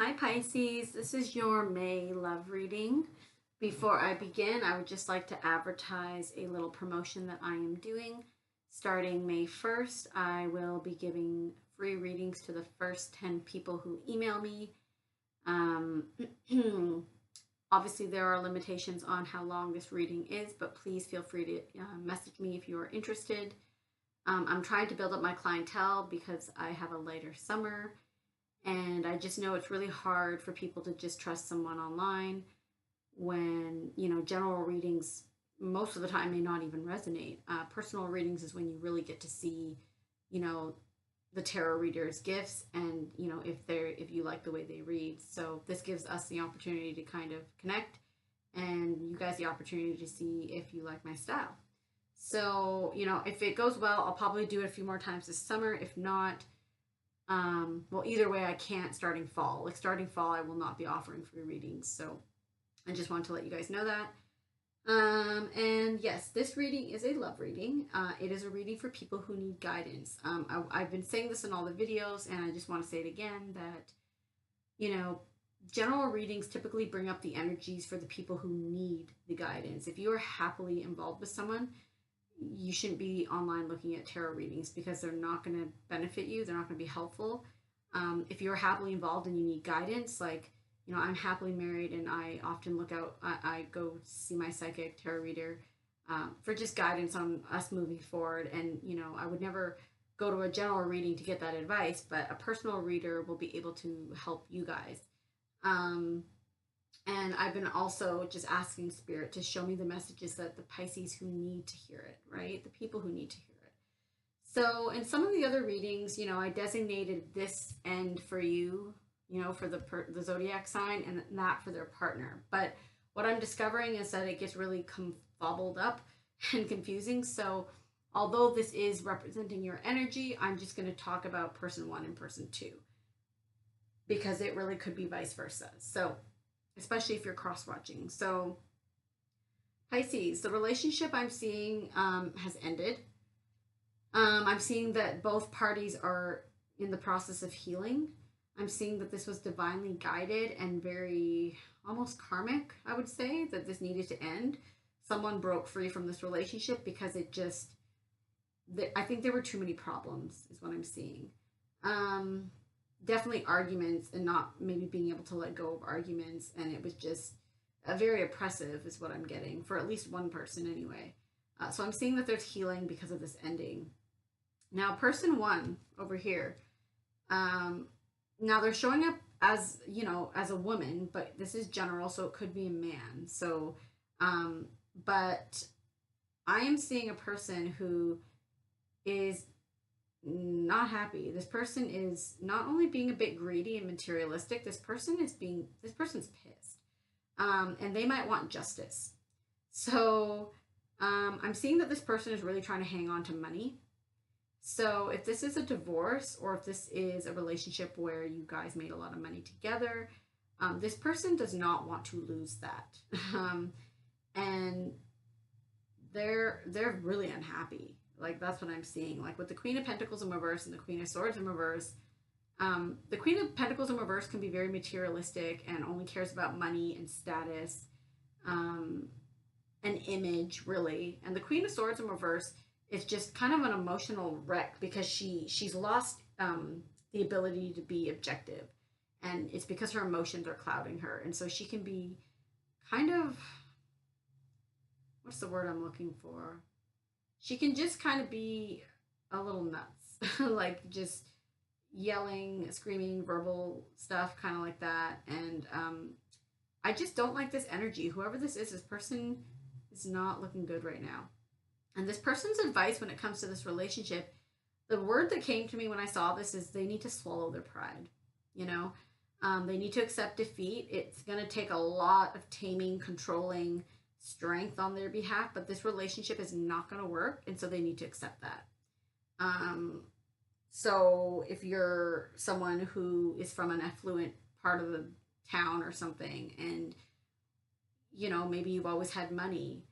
Hi Pisces, this is your May love reading. Before I begin, I would just like to advertise a little promotion that I am doing. Starting May 1st, I will be giving free readings to the first 10 people who email me. Um, Obviously, there are limitations on how long this reading is, but please feel free to message me if you are interested. I'm trying to build up my clientele because I have a later summer. And I just know it's really hard for people to just trust someone online when, general readings most of the time may not even resonate. Personal readings is when you really get to see, you know, the tarot reader's gifts and, if you like the way they read. So this gives us the opportunity to kind of connect and you guys the opportunity to see if you like my style. So, if it goes well, I'll probably do it a few more times this summer. If not, well, either way, I can't starting fall. Like starting fall, I will not be offering free readings. So I just wanted to let you guys know that. And yes, this reading is a love reading. It is a reading for people who need guidance. I've been saying this in all the videos, and I just want to say it again that, general readings typically bring up the energies for the people who need the guidance. If you are happily involved with someone, you shouldn't be online looking at tarot readings because they're not going to benefit you. They're not going to be helpful. If you're happily involved and you need guidance, like, I'm happily married and I often look out, I go see my psychic tarot reader for just guidance on us moving forward. And, I would never go to a general reading to get that advice, but a personal reader will be able to help you guys. And I've been also just asking Spirit to show me the messages that the Pisces who need to hear it, right? The people who need to hear it. So in some of the other readings, I designated this end for you, for the zodiac sign and that for their partner. But what I'm discovering is that it gets really confabbled up and confusing. So although this is representing your energy, I'm just going to talk about person one and person two because it really could be vice versa. So especially if you're cross watching. So Pisces, the relationship I'm seeing has ended. I'm seeing that both parties are in the process of healing. I'm seeing that this was divinely guided and very almost karmic, I would say, that this needed to end. Someone broke free from this relationship because it just, I think there were too many problems, is what I'm seeing. Definitely arguments and not maybe being able to let go of arguments. And it was just very oppressive, is what I'm getting, for at least one person anyway. So I'm seeing that there's healing because of this ending. Now, person one over here, now they're showing up as, as a woman, but this is general, so it could be a man. So, but I am seeing a person who is not happy. This person is not only being a bit greedy and materialistic, this person's pissed. And they might want justice. So, I'm seeing that this person is really trying to hang on to money. So if this is a divorce or if this is a relationship where you guys made a lot of money together, this person does not want to lose that. And they're really unhappy. Like, that's what I'm seeing. Like with the Queen of Pentacles in reverse and the Queen of Swords in reverse, the Queen of Pentacles in reverse can be very materialistic and only cares about money and status, an image, really. And the Queen of Swords in reverse is just kind of an emotional wreck because she's lost the ability to be objective. And it's because her emotions are clouding her. And so she can be kind of, what's the word I'm looking for? She can just kind of be a little nuts, like just yelling, screaming, verbal stuff, kind of like that. And I just don't like this energy. Whoever this person is not looking good right now. And this person's advice when it comes to this relationship, the word that came to me when I saw this is they need to swallow their pride. They need to accept defeat. It's going to take a lot of taming, controlling, strength on their behalf, but this relationship is not going to work, and so they need to accept that. So if you're someone who is from an affluent part of the town or something, and maybe you've always had money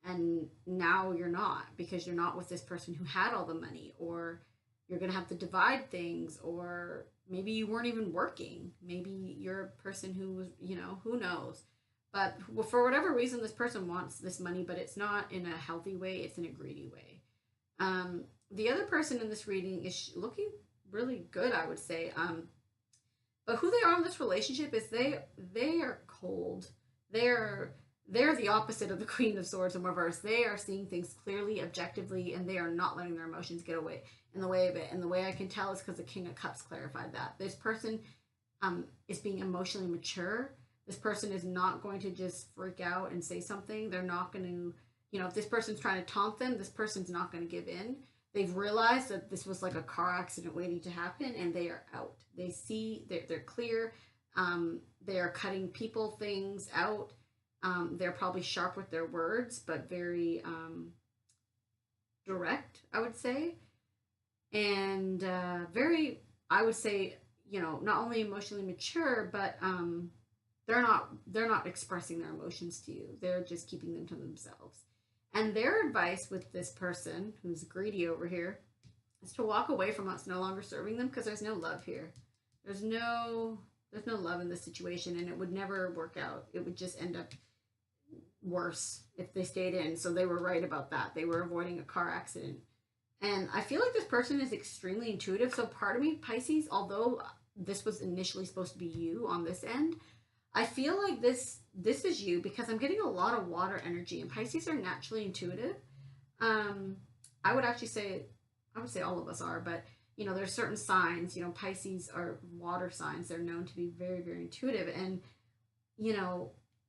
and now you're not because you're not with this person who had all the money, or you're going to have to divide things, or maybe you weren't even working. Maybe you're a person who was, who knows. But for whatever reason, this person wants this money, but it's not in a healthy way, it's in a greedy way. The other person in this reading is looking really good, I would say. But who they are in this relationship is they are cold. They're the opposite of the Queen of Swords in reverse. They are seeing things clearly, objectively, and they are not letting their emotions get away in the way of it. And the way I can tell is because the King of Cups clarified that. This person is being emotionally mature. This person is not going to just freak out and say something. They're not going to, if this person's trying to taunt them, this person's not going to give in. They've realized that this was like a car accident waiting to happen, and they are out. They see, they're clear. They are cutting people, things out. They're probably sharp with their words, but very direct, I would say. And very, I would say, not only emotionally mature, but they're not expressing their emotions to you. They're just keeping them to themselves. And their advice with this person who's greedy over here is to walk away from what's no longer serving them, because there's no love here. There's no love in this situation, and it would never work out. It would just end up worse if they stayed in. So they were right about that. They were avoiding a car accident. And I feel like this person is extremely intuitive. So part of me, Pisces, although this was initially supposed to be you on this end, I feel like this is you, because I'm getting a lot of water energy, and Pisces are naturally intuitive. I would say all of us are, but there's certain signs. Pisces are water signs. They're known to be very, very intuitive, and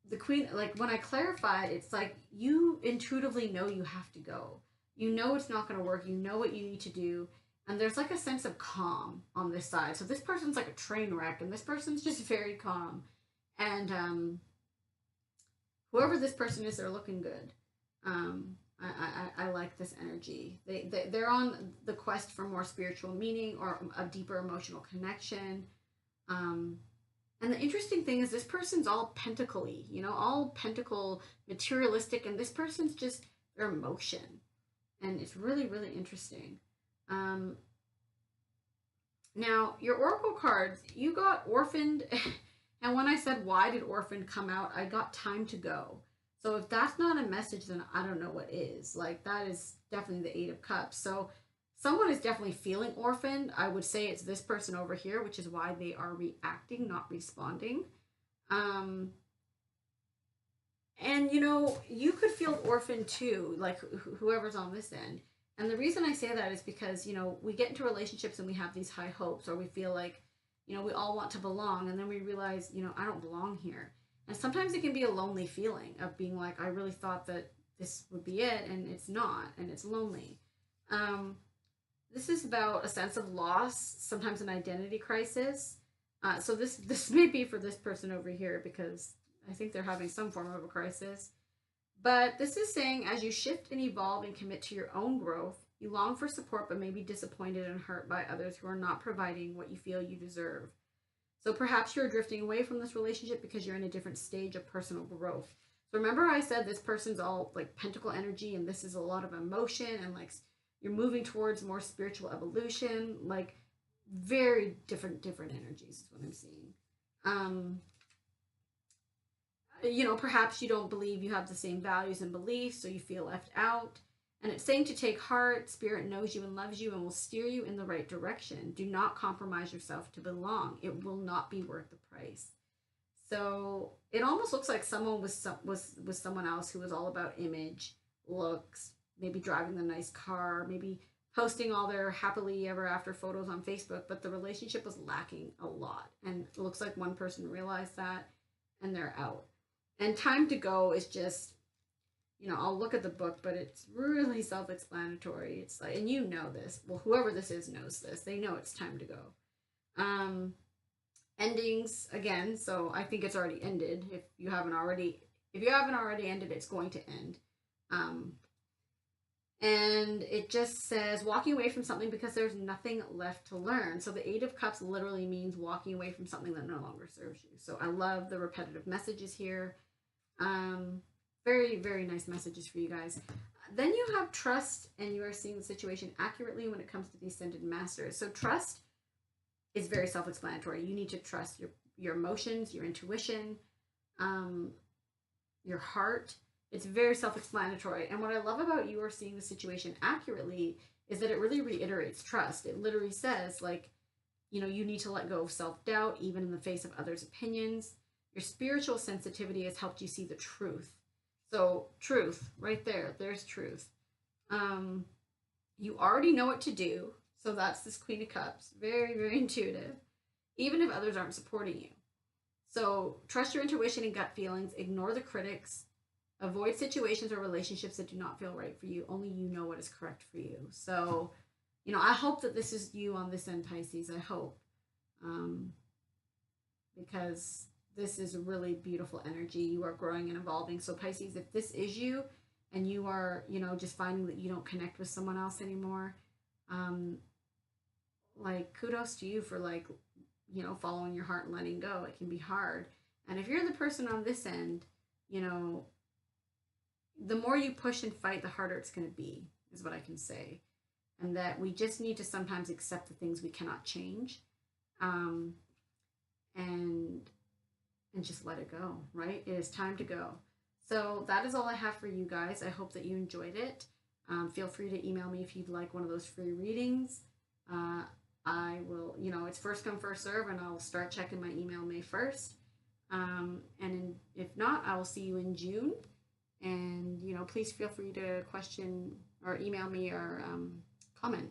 the Queen, like when I clarified, it's like you intuitively know you have to go. It's not going to work. You know what you need to do. And there's like a sense of calm on this side. So this person's like a train wreck, and this person's just very calm. And whoever this person is, they're looking good. I like this energy. They're on the quest for more spiritual meaning or a deeper emotional connection. And the interesting thing is this person's all pentacle-y, all pentacle, materialistic, and this person's just their emotion. And it's really, really interesting. Now, your oracle cards, you got orphaned. And when I said, why did orphaned come out, I got time to go. So if that's not a message, then I don't know what is. Like, that is definitely the Eight of Cups. So someone is definitely feeling orphaned. I would say it's this person over here, which is why they are reacting, not responding. And, you could feel orphaned too, like whoever's on this end. And the reason I say that is because, we get into relationships and we have these high hopes, or we feel like, we all want to belong, and then we realize, I don't belong here. And sometimes it can be a lonely feeling of being like, I really thought that this would be it, and it's not, and it's lonely. This is about a sense of loss, sometimes an identity crisis. So this may be for this person over here, because I think they're having some form of a crisis. But this is saying, as you shift and evolve and commit to your own growth, you long for support, but may be disappointed and hurt by others who are not providing what you feel you deserve. So perhaps you're drifting away from this relationship because you're in a different stage of personal growth. So remember I said this person's all like pentacle energy, and this is a lot of emotion, and like you're moving towards more spiritual evolution, like very different energies is what I'm seeing. Perhaps you don't believe you have the same values and beliefs, so you feel left out. And it's saying to take heart. Spirit knows you and loves you and will steer you in the right direction. Do not compromise yourself to belong. It will not be worth the price. So it almost looks like someone was someone else who was all about image, looks, maybe driving the nice car, maybe posting all their happily ever after photos on Facebook, but the relationship was lacking a lot. And it looks like one person realized that, and they're out. And time to go is just, I'll look at the book, but it's really self-explanatory. It's like, and this. Well, whoever this is knows this. They know it's time to go. Endings again. So I think it's already ended. If you haven't already ended, it's going to end. And it just says walking away from something because there's nothing left to learn. So the Eight of Cups literally means walking away from something that no longer serves you. So I love the repetitive messages here. Very, very nice messages for you guys. Then you have trust, and you are seeing the situation accurately when it comes to the ascended masters. So trust is very self-explanatory. You need to trust your emotions, your intuition, um, your heart. It's very self-explanatory. And what I love about you are seeing the situation accurately is that it really reiterates trust. It literally says, like, you need to let go of self-doubt, even in the face of others' opinions. Your spiritual sensitivity has helped you see the truth. So, truth, right there, there's truth. Um, you already know what to do. So that's this Queen of Cups. Very, very intuitive, even if others aren't supporting you. So trust your intuition and gut feelings. Ignore the critics. Avoid situations or relationships that do not feel right for you. Only you know what is correct for you. So, I hope that this is you on this end, Pisces. I hope. Um, because this is a really beautiful energy. You are growing and evolving. So, Pisces, if this is you and you are, just finding that you don't connect with someone else anymore, um, like, kudos to you for, like, following your heart and letting go. It can be hard. And if you're the person on this end, you know, the more you push and fight, the harder it's going to be, is what I can say. And that we just need to sometimes accept the things we cannot change, um, and just let it go, right? It is time to go. So that is all I have for you guys. I hope that you enjoyed it. Feel free to email me if you'd like one of those free readings. I will, it's first come, first serve, and I'll start checking my email May 1st. If not, I will see you in June. And, please feel free to question or email me or comment.